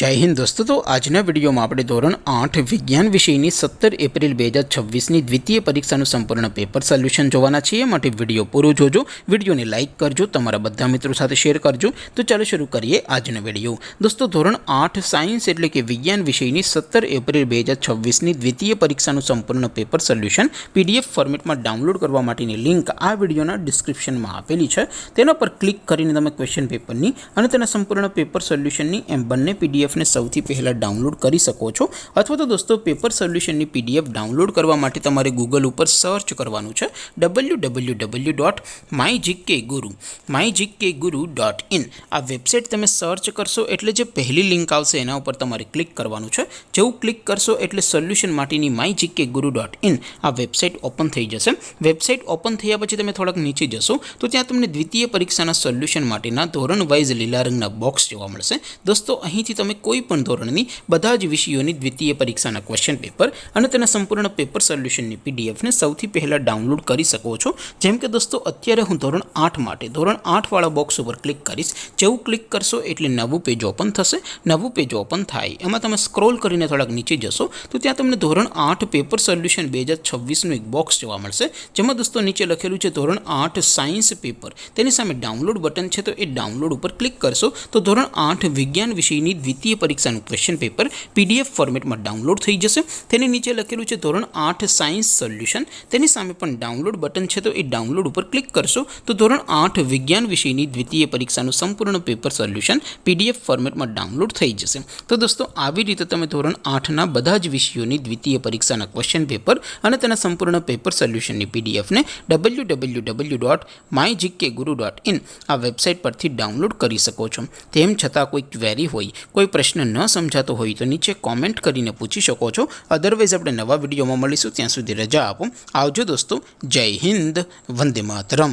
जय हिंद दोस्तों। तो आजना विडियो में આપણે ધોરણ 8 વિજ્ઞાન વિષયની 17 એપ્રિલ 2026ની દ્વિતીય પરીક્ષાનું સંપૂર્ણ પેપર સોલ્યુશન જોવાના છીએ। માટે વિડિયો પૂરો જોજો, વિડિયોને લાઈક કરજો, તમારા બધા મિત્રો સાથે શેર કરજો। તો ચાલો શરૂ કરીએ આજનો વિડિયો। દોસ્તો ધોરણ 8 સાયન્સ એટલે કે વિજ્ઞાન વિષયની 17 એપ્રિલ 2026ની દ્વિતીય પરીક્ષાનું સંપૂર્ણ પેપર સોલ્યુશન પીડીએફ ફોર્મેટમાં ડાઉનલોડ કરવા માટેની લિંક આ વિડિયોના ડિસ્ક્રિપ્શનમાં આપેલી છે। તેના પર ક્લિક કરીને તમે ક્વેશ્ચન પેપરની અને તેના સંપૂર્ણ પેપર સોલ્યુશનની એમ બંને પીડીએફ ने સૌથી પહેલા ડાઉનલોડ કરી શકો છો। અથવા તો દોસ્તો પેપર સોલ્યુશનની પીડીએફ ડાઉનલોડ કરવા માટે તમારે ગૂગલ ઉપર સર્ચ કરવાનું છે www.mygkguru.in। આ વેબસાઇટ તમે સર્ચ કરશો એટલે જે પહેલી લિંક આવશે એના ઉપર તમારે ક્લિક કરવાનું છે। જેવું ક્લિક કરશો એટલે સોલ્યુશન માટેની mygkguru.in આ વેબસાઇટ ઓપન થઈ જશે। વેબસાઇટ ઓપન થયા પછી તમે થોડાક નીચે જશો તો ત્યાં તમને દ્વિતીય પરીક્ષાના સોલ્યુશન માટેના ધોરણ વાઇઝ લીલા રંગના બોક્સ જોવા મળશે। દોસ્તો અહીંથી તમે કોઈપण ધોરણની બધા જ વિષયોની દ્વિતીય પરીક્ષાના ક્વેશ્ચન પેપર અને તેના સંપૂર્ણ પેપર સોલ્યુશનની પીડીએફને સૌથી પહેલા ડાઉનલોડ કરી શકો છો। જેમ કે દોસ્તો અત્યારે હું ધોરણ 8 માટે ધોરણ 8 વાળા બોક્સ ઉપર ક્લિક કરીશ। જેવું ક્લિક કરશો એટલે નવું પેજ ઓપન થશે। નવું પેજ ઓપન થાય એમાં તમે સ્ક્રોલ કરીને થોડાક નીચે જશો તો ત્યાં તમને ધોરણ 8 પેપર સોલ્યુશન 2026નું એક બોક્સ જોવા મળશે। જેમાં દોસ્તો નીચે લખેલું છે ધોરણ 8 સાયન્સ પેપર, તેની સામે ડાઉનલોડ બટન છે તો એ ડાઉનલોડ ઉપર ક્લિક કરશો તો ધોરણ 8 વિજ્ઞાન વિષયની દ્વિતીય પરીક્ષાનું ક્વેશ્ચન પેપર પીડીએફ ફોર્મેટમાં ડાઉનલોડ થઈ જશે। તેની નીચે લખેલું છે ધોરણ 8 સાયન્સ સોલ્યુશન, તેની સામે પણ ડાઉનલોડ બટન છે તો એ ડાઉનલોડ ઉપર ક્લિક કરશો તો ધોરણ 8 વિજ્ઞાન વિષયની દ્વિતીય પરીક્ષાનું સંપૂર્ણ પેપર સોલ્યુશન પીડીએફ ફોર્મેટમાં ડાઉનલોડ થઈ જશે। તો દોસ્તો આવી રીતે તમે ધોરણ 8ના બધા જ વિષયોની દ્વિતીય પરીક્ષાના ક્વેશ્ચન પેપર અને તેના સંપૂર્ણ પેપર સોલ્યુશનની પીડીએફને www.mygkguru.in આ વેબસાઇટ પરથી ડાઉનલોડ કરી શકો છો। તેમ છતાં કોઈ ક્વેરી હોય, કોઈ પ્રશ્ન ન સમજાતો હોય તો નીચે કોમેન્ટ કરીને પૂછી શકો છો। અધરવાઇઝ આપણે નવા વિડીયોમાં મળીશું, ત્યાં સુધી રજા આપો। આવજો દોસ્તો, જય હિન્દ, વંદે માતરમ।